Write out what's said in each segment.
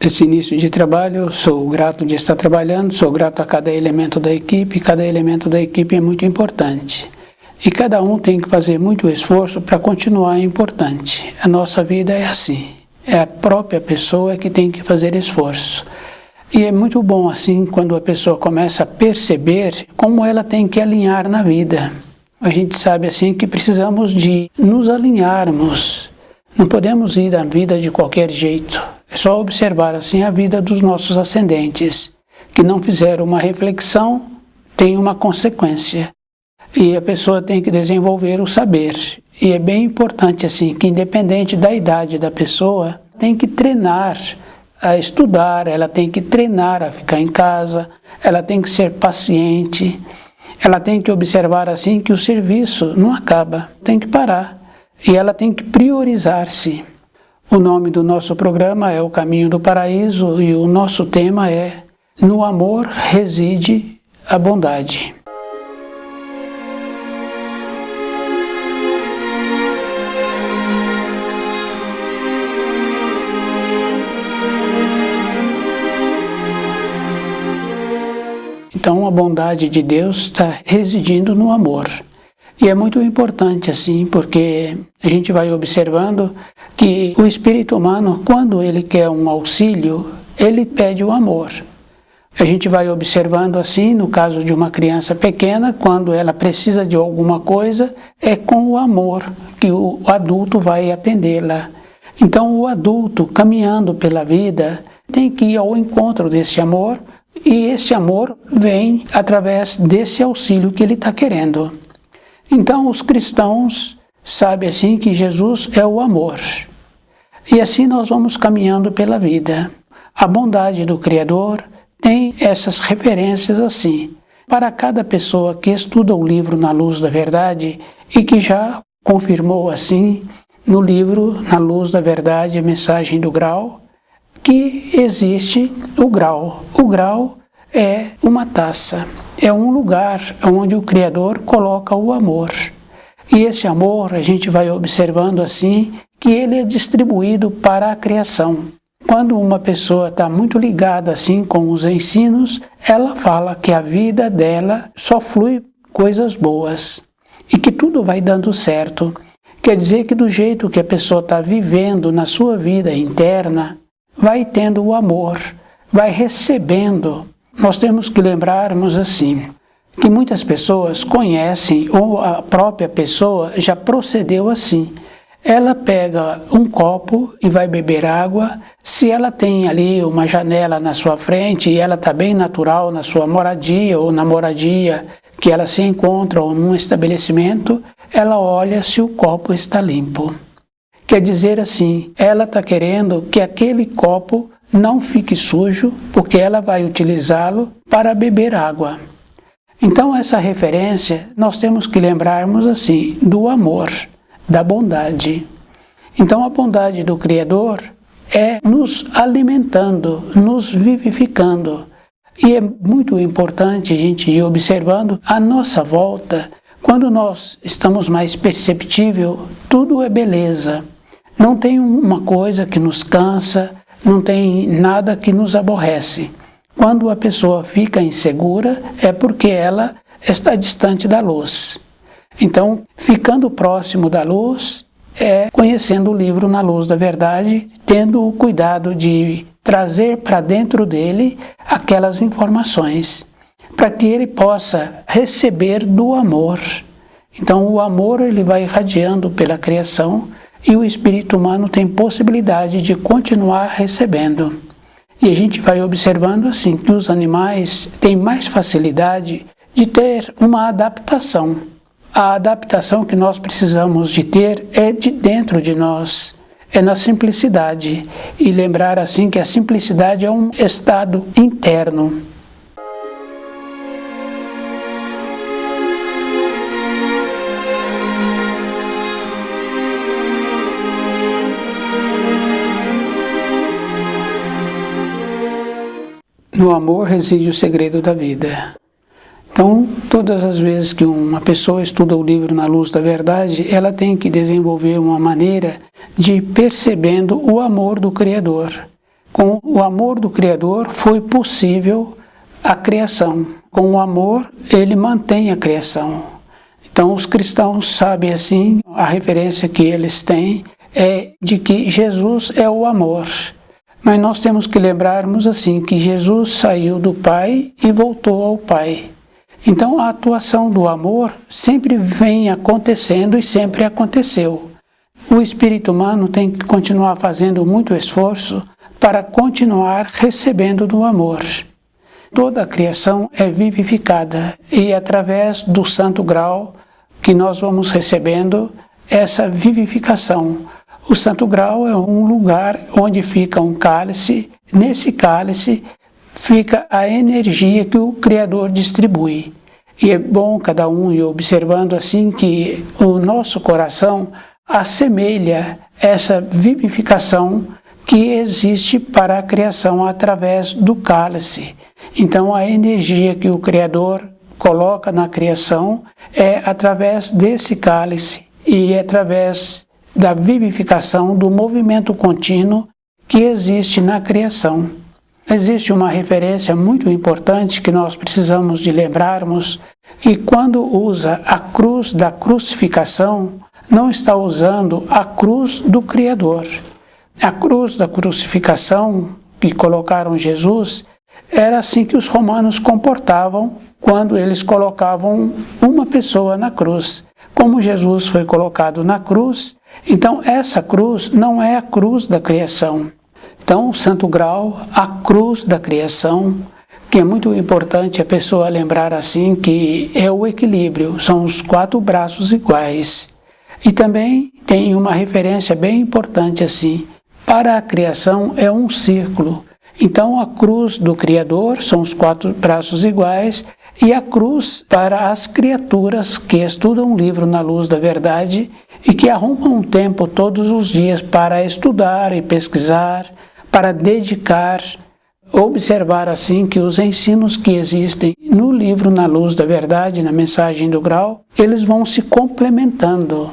esse início de trabalho, sou grato de estar trabalhando, sou grato a cada elemento da equipe é muito importante. E cada um tem que fazer muito esforço para continuar importante. A nossa vida é assim, é a própria pessoa que tem que fazer esforço. E é muito bom assim quando a pessoa começa a perceber como ela tem que alinhar na vida. A gente sabe assim que precisamos de nos alinharmos. Não podemos ir na vida de qualquer jeito. É só observar assim a vida dos nossos ascendentes, que não fizeram uma reflexão, tem uma consequência. E a pessoa tem que desenvolver o saber. E é bem importante assim que independente da idade da pessoa, tem que treinar a estudar, ela tem que treinar a ficar em casa, ela tem que ser paciente, ela tem que observar assim que o serviço não acaba, tem que parar. E ela tem que priorizar-se. O nome do nosso programa é O Caminho do Paraíso e o nosso tema é No Amor Reside a Bondade. Então a bondade de Deus está residindo no amor. E é muito importante assim, porque a gente vai observando que o espírito humano, quando ele quer um auxílio, ele pede o amor. A gente vai observando assim, no caso de uma criança pequena, quando ela precisa de alguma coisa, é com o amor que o adulto vai atendê-la. Então o adulto, caminhando pela vida, tem que ir ao encontro desse amor, e esse amor vem através desse auxílio que ele está querendo. Então os cristãos sabem assim que Jesus é o amor. E assim nós vamos caminhando pela vida. A bondade do Criador tem essas referências assim. Para cada pessoa que estuda o livro Na Luz da Verdade e que já confirmou assim no livro Na Luz da Verdade, a mensagem do grau, que existe o grau. O grau é uma taça, é um lugar onde o Criador coloca o amor. E esse amor a gente vai observando assim que ele é distribuído para a criação. Quando uma pessoa está muito ligada assim com os ensinos, ela fala que a vida dela só flui coisas boas e que tudo vai dando certo. Quer dizer que do jeito que a pessoa está vivendo na sua vida interna, vai tendo o amor, vai recebendo. Nós temos que lembrarmos assim, que muitas pessoas conhecem, ou a própria pessoa já procedeu assim. Ela pega um copo e vai beber água. Se ela tem ali uma janela na sua frente e ela está bem natural na sua moradia ou na moradia que ela se encontra ou num estabelecimento, ela olha se o copo está limpo. Quer dizer assim, ela está querendo que aquele copo não fique sujo, porque ela vai utilizá-lo para beber água. Então essa referência nós temos que lembrarmos assim, do amor, da bondade. Então a bondade do Criador é nos alimentando, nos vivificando. E é muito importante a gente ir observando a nossa volta. Quando nós estamos mais perceptível, tudo é beleza. Não tem uma coisa que nos cansa, não tem nada que nos aborrece. Quando a pessoa fica insegura, é porque ela está distante da luz. Então, ficando próximo da luz, é conhecendo o livro Na Luz da Verdade, tendo o cuidado de trazer para dentro dele aquelas informações, para que ele possa receber do amor. Então, o amor ele vai irradiando pela criação, e o espírito humano tem possibilidade de continuar recebendo. E a gente vai observando assim que os animais têm mais facilidade de ter uma adaptação. A adaptação que nós precisamos de ter é de dentro de nós, é na simplicidade. E lembrar assim que a simplicidade é um estado interno. No amor reside o segredo da vida. Então, todas as vezes que uma pessoa estuda o livro Na Luz da Verdade, ela tem que desenvolver uma maneira de ir percebendo o amor do Criador. Com o amor do Criador foi possível a criação. Com o amor, ele mantém a criação. Então os cristãos sabem assim, a referência que eles têm é de que Jesus é o amor. Mas nós temos que lembrarmos assim, que Jesus saiu do Pai e voltou ao Pai. Então a atuação do amor sempre vem acontecendo e sempre aconteceu. O espírito humano tem que continuar fazendo muito esforço para continuar recebendo do amor. Toda a criação é vivificada e através do santo grau que nós vamos recebendo essa vivificação. O santo grau é um lugar onde fica um cálice. Nesse cálice fica a energia que o Criador distribui. E é bom cada um ir observando assim que o nosso coração assemelha essa vivificação que existe para a criação através do cálice. Então a energia que o Criador coloca na criação é através desse cálice e é através da vivificação do movimento contínuo que existe na criação. Existe uma referência muito importante que nós precisamos de lembrarmos, que quando usa a cruz da crucificação, não está usando a cruz do Criador. A cruz da crucificação que colocaram Jesus, era assim que os romanos comportavam quando eles colocavam uma pessoa na cruz. Como Jesus foi colocado na cruz, então essa cruz não é a cruz da criação. Então o Santo Grau, a cruz da criação, que é muito importante a pessoa lembrar assim que é o equilíbrio, são os 4 braços iguais. E também tem uma referência bem importante assim, para a criação é um círculo. Então a cruz do Criador são os 4 braços iguais e a cruz para as criaturas que estudam o livro na luz da verdade e que arrumam um tempo todos os dias para estudar e pesquisar, para dedicar, observar assim que os ensinos que existem no livro na luz da verdade, na mensagem do grau, eles vão se complementando.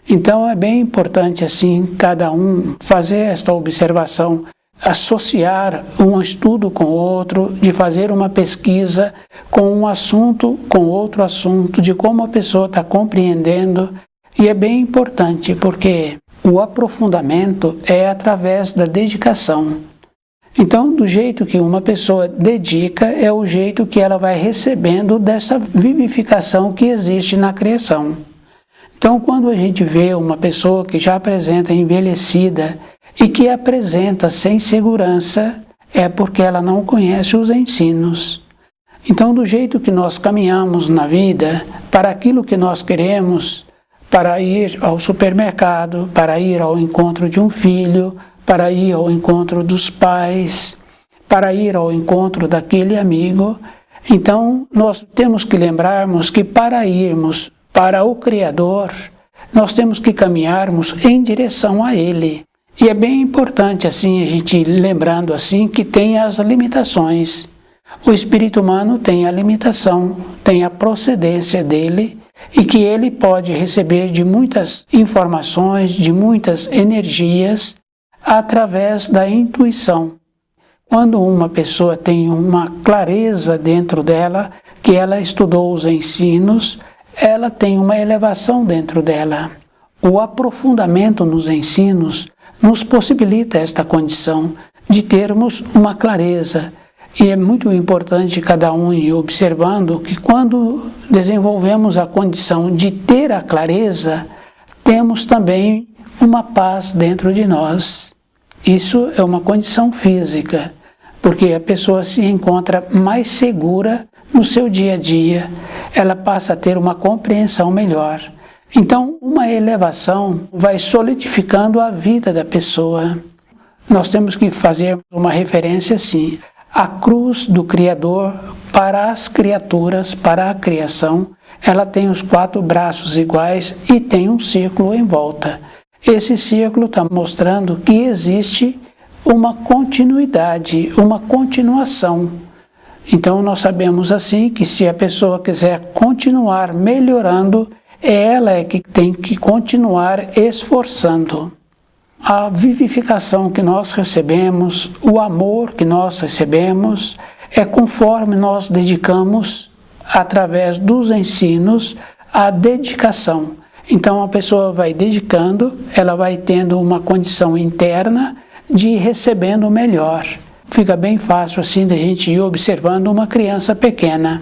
Então é bem importante assim cada um fazer esta observação, associar um estudo com outro, de fazer uma pesquisa com um assunto, com outro assunto, de como a pessoa está compreendendo. E é bem importante porque o aprofundamento é através da dedicação. Então, do jeito que uma pessoa dedica, é o jeito que ela vai recebendo dessa vivificação que existe na criação. Então, quando a gente vê uma pessoa que já apresenta envelhecida e que apresenta sem segurança, é porque ela não conhece os ensinos. Então, do jeito que nós caminhamos na vida, para aquilo que nós queremos, para ir ao supermercado, para ir ao encontro de um filho, para ir ao encontro dos pais, para ir ao encontro daquele amigo, então nós temos que lembrarmos que para irmos para o Criador, nós temos que caminharmos em direção a Ele. E é bem importante assim a gente lembrando assim que tem as limitações. O espírito humano tem a limitação, tem a procedência dele e que ele pode receber de muitas informações, de muitas energias através da intuição. Quando uma pessoa tem uma clareza dentro dela, que ela estudou os ensinos, ela tem uma elevação dentro dela. O aprofundamento nos ensinos nos possibilita esta condição de termos uma clareza. E é muito importante cada um ir observando que quando desenvolvemos a condição de ter a clareza, temos também uma paz dentro de nós. Isso é uma condição física, porque a pessoa se encontra mais segura no seu dia a dia, ela passa a ter uma compreensão melhor. Então, uma elevação vai solidificando a vida da pessoa. Nós temos que fazer uma referência assim, a cruz do Criador para as criaturas, para a criação, ela tem os 4 braços iguais e tem um círculo em volta. Esse círculo está mostrando que existe uma continuidade, uma continuação. Então nós sabemos assim que se a pessoa quiser continuar melhorando, ela é que tem que continuar esforçando. a vivificação que nós recebemos, o amor que nós recebemos, é conforme nós dedicamos, através dos ensinos, a dedicação. Então a pessoa vai dedicando, ela vai tendo uma condição interna de ir recebendo melhor. Fica bem fácil assim da gente ir observando uma criança pequena,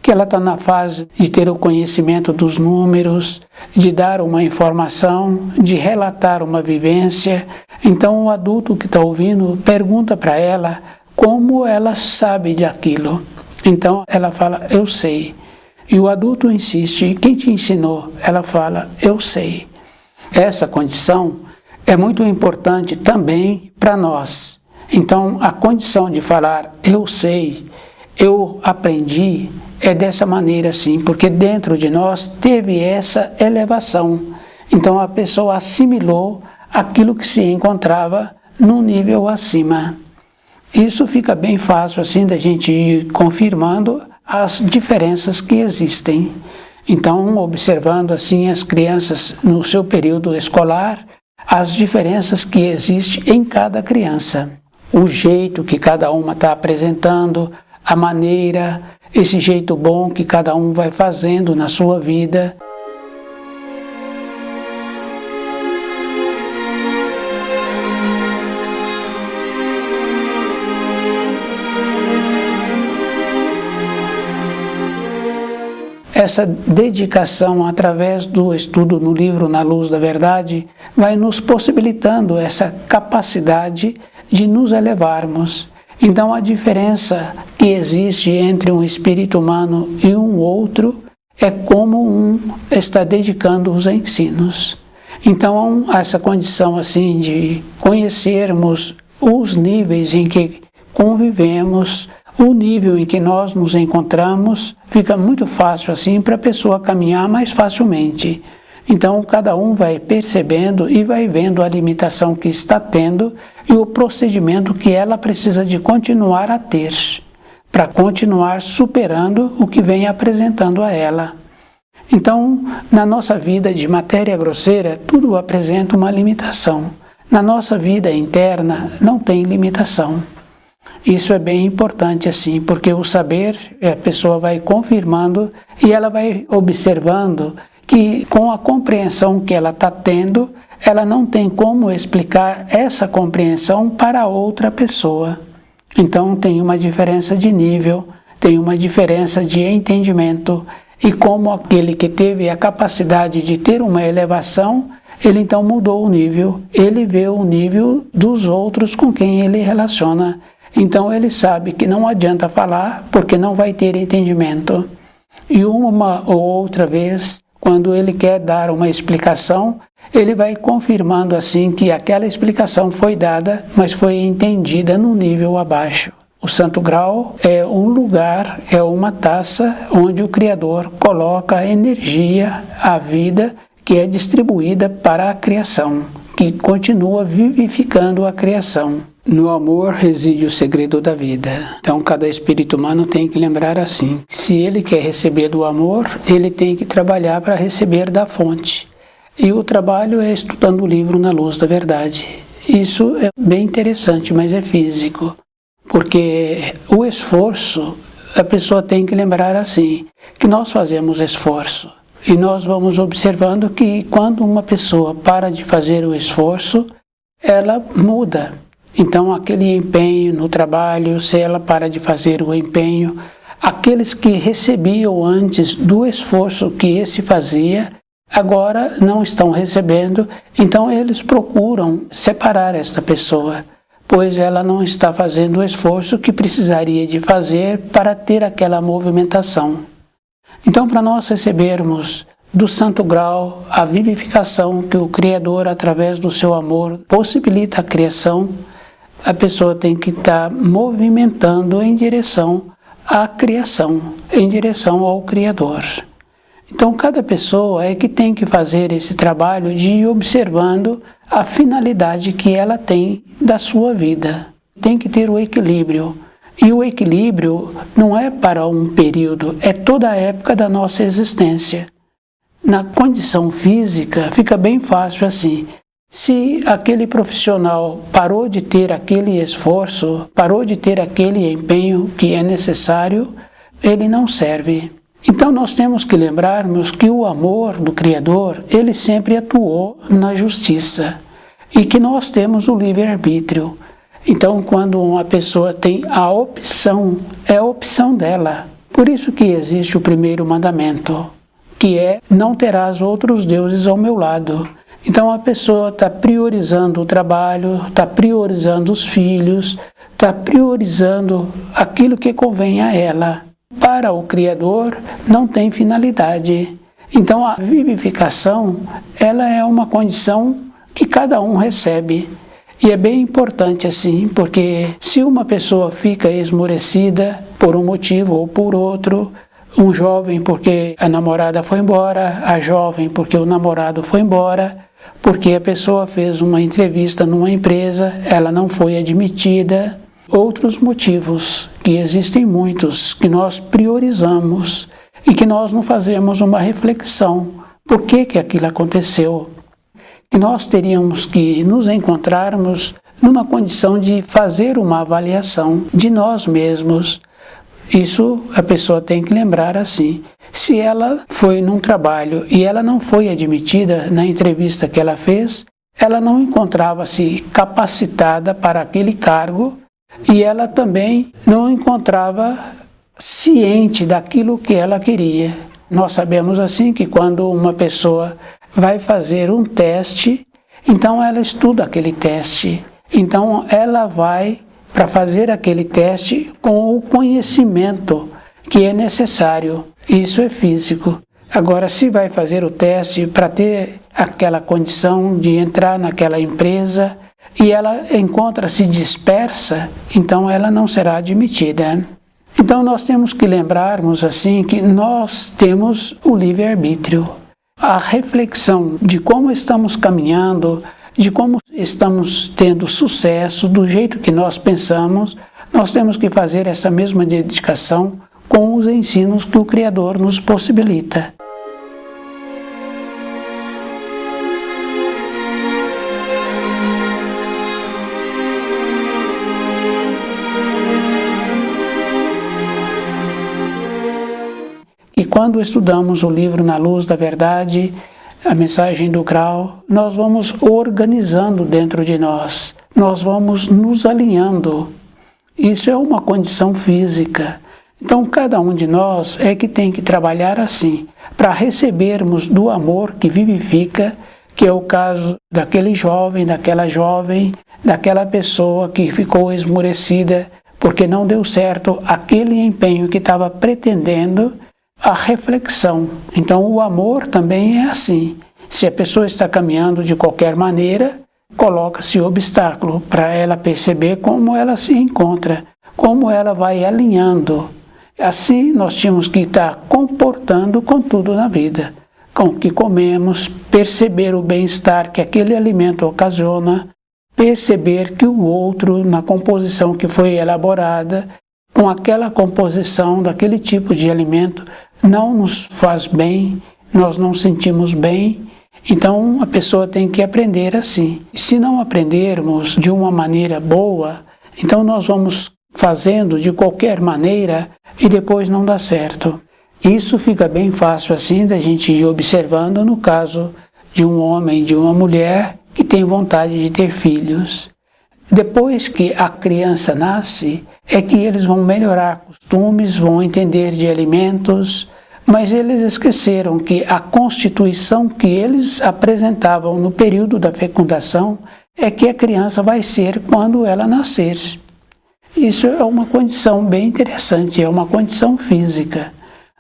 que ela está na fase de ter o conhecimento dos números, de dar uma informação, de relatar uma vivência. Então o adulto que está ouvindo pergunta para ela como ela sabe daquilo. Então ela fala, eu sei. E o adulto insiste, quem te ensinou? Ela fala, eu sei. Essa condição é muito importante também para nós. Então, a condição de falar, eu sei, eu aprendi, é dessa maneira sim, porque dentro de nós teve essa elevação. Então, a pessoa assimilou aquilo que se encontrava num nível acima. Isso fica bem fácil assim da gente ir confirmando as diferenças que existem. Então, observando assim as crianças no seu período escolar, as diferenças que existem em cada criança. O jeito que cada uma está apresentando, a maneira, esse jeito bom que cada um vai fazendo na sua vida. Essa dedicação através do estudo no livro Na Luz da Verdade vai nos possibilitando essa capacidade de nos elevarmos. Então a diferença que existe entre um espírito humano e um outro é como um está dedicando os ensinos. Então essa condição assim de conhecermos os níveis em que convivemos, o nível em que nós nos encontramos, fica muito fácil assim para a pessoa caminhar mais facilmente. Então cada um vai percebendo e vai vendo a limitação que está tendo e o procedimento que ela precisa de continuar a ter, para continuar superando o que vem apresentando a ela. Então, na nossa vida de matéria grosseira, tudo apresenta uma limitação. Na nossa vida interna, não tem limitação. Isso é bem importante assim, porque o saber, a pessoa vai confirmando e ela vai observando que com a compreensão que ela está tendo, ela não tem como explicar essa compreensão para outra pessoa. Então tem uma diferença de nível, tem uma diferença de entendimento, e como aquele que teve a capacidade de ter uma elevação, ele então mudou o nível, ele vê o nível dos outros com quem ele relaciona. Então ele sabe que não adianta falar porque não vai ter entendimento. E uma ou outra vez, quando ele quer dar uma explicação, ele vai confirmando assim que aquela explicação foi dada, mas foi entendida num nível abaixo. O Santo Grau é um lugar, é uma taça onde o Criador coloca a energia, a vida que é distribuída para a criação, que continua vivificando a criação. No amor reside o segredo da vida. Então cada espírito humano tem que lembrar assim, se ele quer receber do amor, ele tem que trabalhar para receber da fonte. E o trabalho é estudando o livro Na Luz da Verdade. Isso é bem interessante, mas é físico. Porque o esforço, a pessoa tem que lembrar assim, que nós fazemos esforço. E nós vamos observando que quando uma pessoa para de fazer o esforço, ela muda. Então aquele empenho no trabalho, se ela para de fazer o empenho, aqueles que recebiam antes do esforço que esse fazia, agora não estão recebendo, então eles procuram separar esta pessoa, pois ela não está fazendo o esforço que precisaria de fazer para ter aquela movimentação. Então, para nós recebermos do Santo Grau a vivificação que o Criador, através do seu amor, possibilita a criação, a pessoa tem que estar movimentando em direção à criação, em direção ao Criador. Então, cada pessoa é que tem que fazer esse trabalho de ir observando a finalidade que ela tem da sua vida. Tem que ter o equilíbrio. E o equilíbrio não é para um período, é toda a época da nossa existência. Na condição física, fica bem fácil assim. Se aquele profissional parou de ter aquele esforço, parou de ter aquele empenho que é necessário, ele não serve. Então nós temos que lembrarmos que o amor do Criador, ele sempre atuou na justiça e que nós temos o livre-arbítrio. Então quando uma pessoa tem a opção, é a opção dela. Por isso que existe o primeiro mandamento, que é: não terás outros deuses ao meu lado. Então a pessoa está priorizando o trabalho, está priorizando os filhos, está priorizando aquilo que convém a ela. Para o Criador não tem finalidade. Então a vivificação, ela é uma condição que cada um recebe. E é bem importante assim, porque se uma pessoa fica esmorecida por um motivo ou por outro, um jovem porque a namorada foi embora, a jovem porque o namorado foi embora, porque a pessoa fez uma entrevista numa empresa, ela não foi admitida, outros motivos, que existem muitos, que nós priorizamos e que nós não fazemos uma reflexão. Por que aquilo aconteceu? Que nós teríamos que nos encontrarmos numa condição de fazer uma avaliação de nós mesmos. Isso a pessoa tem que lembrar assim. Se ela foi num trabalho e ela não foi admitida na entrevista que ela fez, ela não encontrava-se capacitada para aquele cargo e ela também não encontrava ciente daquilo que ela queria. Nós sabemos assim que quando uma pessoa vai fazer um teste, então ela estuda aquele teste. Então ela vai para fazer aquele teste com o conhecimento que é necessário. Isso é físico. Agora, se vai fazer o teste para ter aquela condição de entrar naquela empresa e ela encontra-se dispersa, então ela não será admitida. Então nós temos que lembrarmos assim que nós temos o livre-arbítrio. A reflexão de como estamos caminhando, de como estamos tendo sucesso, do jeito que nós pensamos, nós temos que fazer essa mesma dedicação com os ensinos que o Criador nos possibilita. E quando estudamos o livro Na Luz da Verdade, a mensagem do grau, nós vamos organizando dentro de nós, nós vamos nos alinhando. Isso é uma condição física. Então cada um de nós é que tem que trabalhar assim, para recebermos do amor que vivifica, que é o caso daquele jovem, daquela pessoa que ficou esmorecida porque não deu certo aquele empenho que estava pretendendo, a reflexão. Então o amor também é assim. Se a pessoa está caminhando de qualquer maneira, coloca-se obstáculo para ela perceber como ela se encontra, como ela vai alinhando. Assim nós tínhamos que estar comportando com tudo na vida, com o que comemos, perceber o bem-estar que aquele alimento ocasiona, perceber que o outro, na composição que foi elaborada, com aquela composição daquele tipo de alimento, não nos faz bem, nós não sentimos bem. Então a pessoa tem que aprender assim. Se não aprendermos de uma maneira boa, então nós vamos fazendo de qualquer maneira e depois não dá certo. Isso fica bem fácil assim da gente ir observando no caso de um homem, de uma mulher que tem vontade de ter filhos. Depois que a criança nasce, é que eles vão melhorar costumes, vão entender de alimentos, mas eles esqueceram que a constituição que eles apresentavam no período da fecundação é que a criança vai ser quando ela nascer. Isso é uma condição bem interessante, é uma condição física,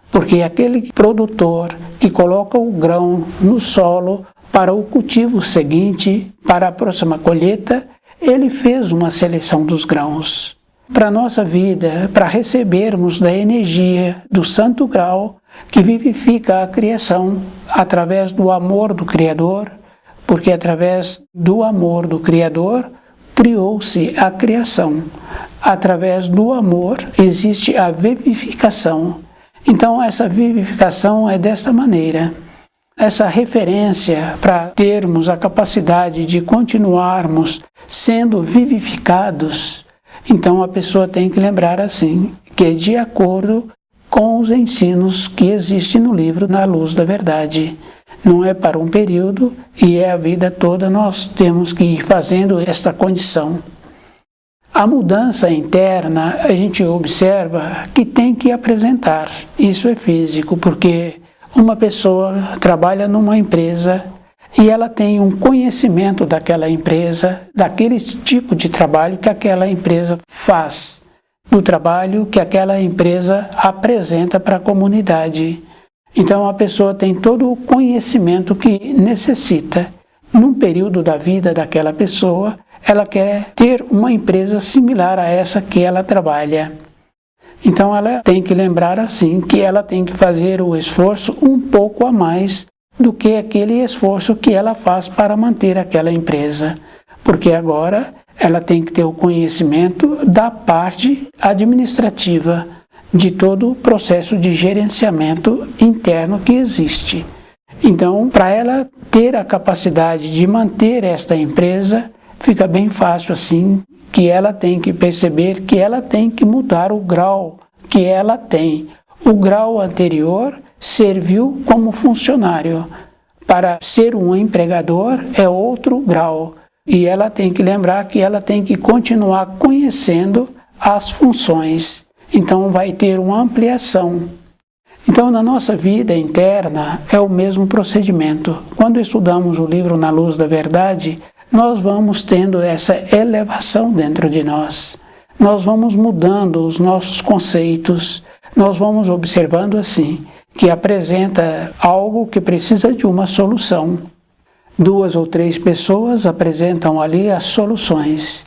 porque aquele produtor que coloca o grão no solo para o cultivo seguinte, para a próxima colheita, ele fez uma seleção dos grãos. Para a nossa vida, para recebermos da energia do Santo Grau, que vivifica a criação através do amor do Criador, porque através do amor do Criador criou-se a criação. Através do amor existe a vivificação. Então essa vivificação é dessa maneira. essa referência para termos a capacidade de continuarmos sendo vivificados, então a pessoa tem que lembrar assim, que é de acordo com os ensinos que existem no livro Na Luz da Verdade. Não é para um período e é a vida toda, nós temos que ir fazendo esta condição. A mudança interna, a gente observa que tem que apresentar. Isso é físico, porque uma pessoa trabalha numa empresa e ela tem um conhecimento daquela empresa, daquele tipo de trabalho que aquela empresa faz, do trabalho que aquela empresa apresenta para a comunidade. Então a pessoa tem todo o conhecimento que necessita. Num período da vida daquela pessoa, ela quer ter uma empresa similar a essa que ela trabalha. Então ela tem que lembrar assim, que ela tem que fazer o esforço um pouco a mais do que aquele esforço que ela faz para manter aquela empresa. Porque agora ela tem que ter o conhecimento da parte administrativa, de todo o processo de gerenciamento interno que existe. Então, para ela ter a capacidade de manter esta empresa, fica bem fácil assim, que ela tem que perceber que ela tem que mudar o grau que ela tem. O grau anterior serviu como funcionário. Para ser um empregador é outro grau. E ela tem que lembrar que ela tem que continuar conhecendo as funções. Então vai ter uma ampliação. Então na nossa vida interna é o mesmo procedimento. Quando estudamos o livro Na Luz da Verdade, nós vamos tendo essa elevação dentro de nós. Nós vamos mudando os nossos conceitos, nós vamos observando assim, que apresenta algo que precisa de uma solução. 2 ou 3 pessoas apresentam ali as soluções.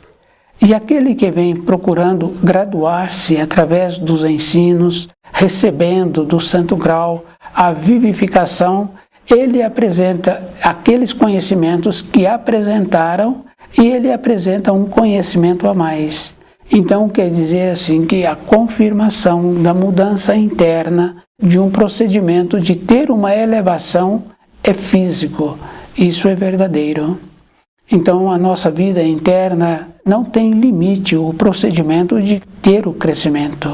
E aquele que vem procurando graduar-se através dos ensinos, recebendo do Santo Grau a vivificação, ele apresenta aqueles conhecimentos que apresentaram e ele apresenta um conhecimento a mais. Então quer dizer assim que a confirmação da mudança interna de um procedimento de ter uma elevação é físico. Isso é verdadeiro. Então a nossa vida interna não tem limite o procedimento de ter o crescimento.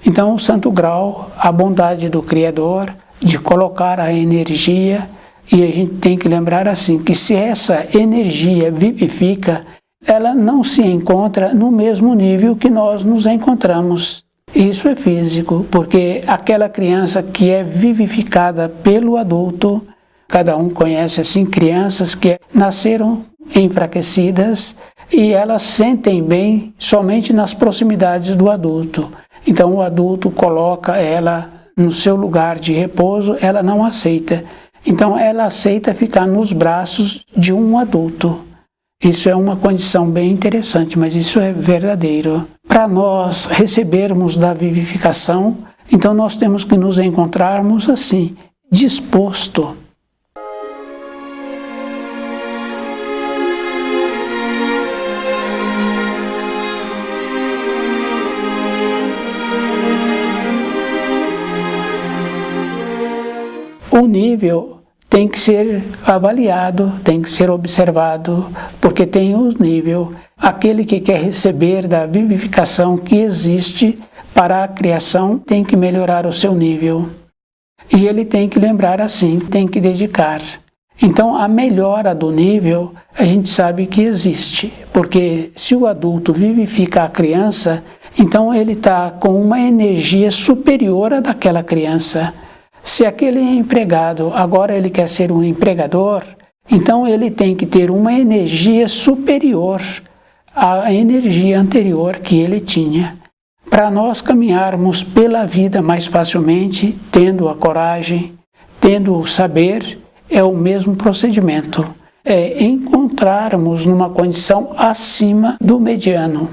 Então o Santo Grau, a bondade do Criador, de colocar a energia, e a gente tem que lembrar assim, que se essa energia vivifica, ela não se encontra no mesmo nível que nós nos encontramos. Isso é físico, porque aquela criança que é vivificada pelo adulto, cada um conhece assim crianças que nasceram enfraquecidas e elas sentem bem somente nas proximidades do adulto. Então o adulto coloca ela no seu lugar de repouso, ela não aceita. Então ela aceita ficar nos braços de um adulto. Isso é uma condição bem interessante, mas isso é verdadeiro. Para nós recebermos da vivificação, então nós temos que nos encontrarmos assim, disposto. O nível tem que ser avaliado, tem que ser observado, porque tem o nível. Aquele que quer receber da vivificação que existe para a criação tem que melhorar o seu nível. E ele tem que lembrar assim, tem que dedicar. Então a melhora do nível a gente sabe que existe, porque se o adulto vivifica a criança, então ele está com uma energia superior à daquela criança. Se aquele empregado agora ele quer ser um empregador, então ele tem que ter uma energia superior à energia anterior que ele tinha. Para nós caminharmos pela vida mais facilmente, tendo a coragem, tendo o saber, é o mesmo procedimento. É encontrarmos numa condição acima do mediano.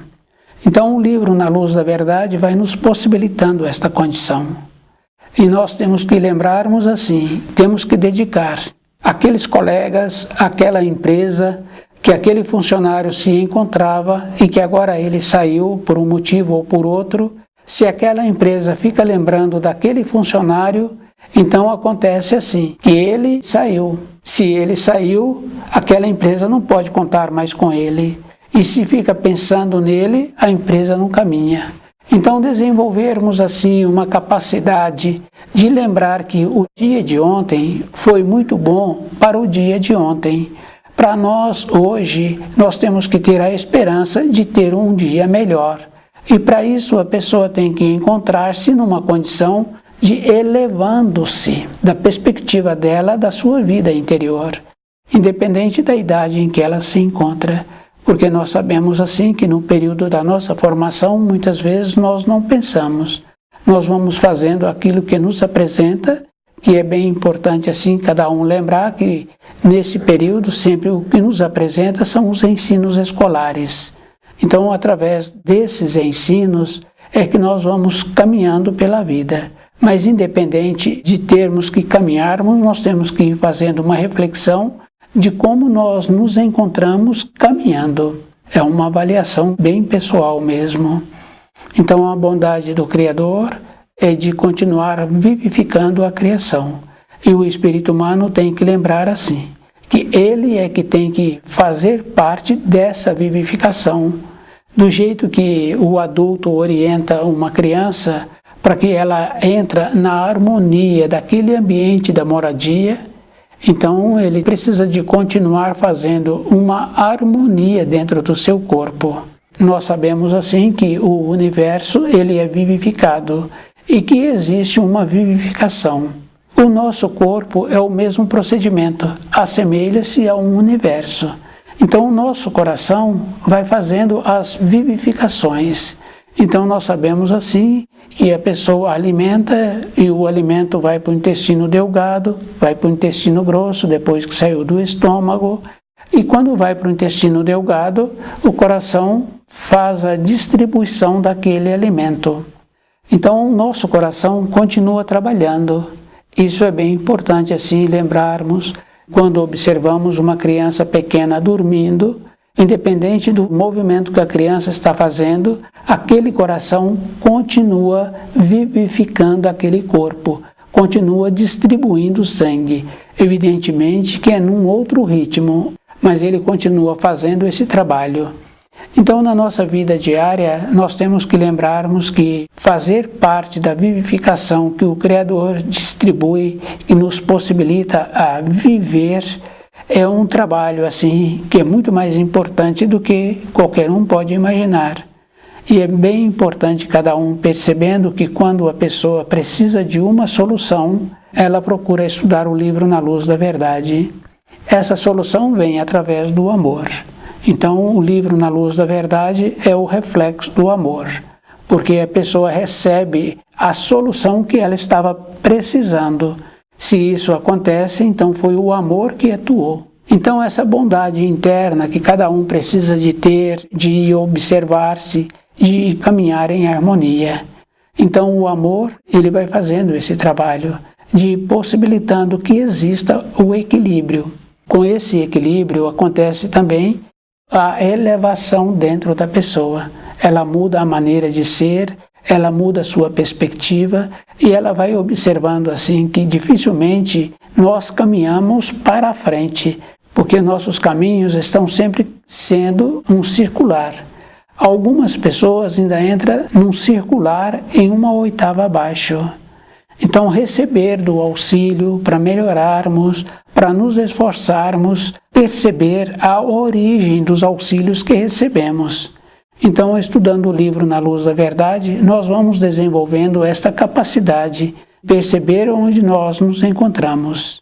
Então o livro Na Luz da Verdade vai nos possibilitando esta condição. E nós temos que lembrarmos assim, temos que dedicar aqueles colegas, aquela empresa, que aquele funcionário se encontrava e que agora ele saiu por um motivo ou por outro. Se aquela empresa fica lembrando daquele funcionário, Então acontece assim, que ele saiu. Se ele saiu, aquela empresa não pode contar mais com ele. E se fica pensando nele, a empresa não caminha. Então desenvolvermos assim uma capacidade de lembrar que o dia de ontem foi muito bom para o dia de ontem. Para nós hoje, nós temos que ter a esperança de ter um dia melhor. E para isso a pessoa tem que encontrar-se numa condição de elevando-se da perspectiva dela, da sua vida interior, independente da idade em que ela se encontra. Porque nós sabemos assim que no período da nossa formação, muitas vezes nós não pensamos. Nós vamos fazendo aquilo que nos apresenta, que é bem importante assim cada um lembrar que nesse período sempre o que nos apresenta são os ensinos escolares. Então, através desses ensinos é que nós vamos caminhando pela vida. Mas independente de termos que caminharmos, nós temos que ir fazendo uma reflexão de como nós nos encontramos caminhando. É uma avaliação bem pessoal mesmo. Então a bondade do Criador é de continuar vivificando a criação. E o espírito humano tem que lembrar assim, que ele é que tem que fazer parte dessa vivificação. Do jeito que o adulto orienta uma criança para que ela entre na harmonia daquele ambiente da moradia, então ele precisa de continuar fazendo uma harmonia dentro do seu corpo. Nós sabemos assim que o universo ele é vivificado e que existe uma vivificação. O nosso corpo é o mesmo procedimento, assemelha-se a um universo. Então o nosso coração vai fazendo as vivificações. Então nós sabemos assim que a pessoa alimenta e o alimento vai para o intestino delgado, vai para o intestino grosso depois que saiu do estômago, e quando vai para o intestino delgado, o coração faz a distribuição daquele alimento. Então o nosso coração continua trabalhando. Isso é bem importante assim lembrarmos quando observamos uma criança pequena dormindo. Independente do movimento que a criança está fazendo, aquele coração continua vivificando aquele corpo, continua distribuindo sangue. Evidentemente que é num outro ritmo, mas ele continua fazendo esse trabalho. Então, na nossa vida diária, nós temos que lembrarmos que fazer parte da vivificação que o Criador distribui e nos possibilita a viver é um trabalho assim que é muito mais importante do que qualquer um pode imaginar. E é bem importante cada um percebendo que quando a pessoa precisa de uma solução, ela procura estudar o livro Na Luz da Verdade. Essa solução vem através do amor. Então o livro Na Luz da Verdade é o reflexo do amor, porque a pessoa recebe a solução que ela estava precisando. Se isso acontece, então foi o amor que atuou. Então essa bondade interna que cada um precisa de ter, de observar-se, de caminhar em harmonia. Então o amor, ele vai fazendo esse trabalho, de possibilitando que exista o equilíbrio. Com esse equilíbrio acontece também a elevação dentro da pessoa. Ela muda a maneira de ser, ela muda a sua perspectiva e ela vai observando assim que dificilmente nós caminhamos para a frente, porque nossos caminhos estão sempre sendo um circular. Algumas pessoas ainda entram num circular em uma oitava abaixo. Então receber do auxílio para melhorarmos, para nos esforçarmos, perceber a origem dos auxílios que recebemos. Então, estudando o livro Na Luz da Verdade, nós vamos desenvolvendo esta capacidade de perceber onde nós nos encontramos.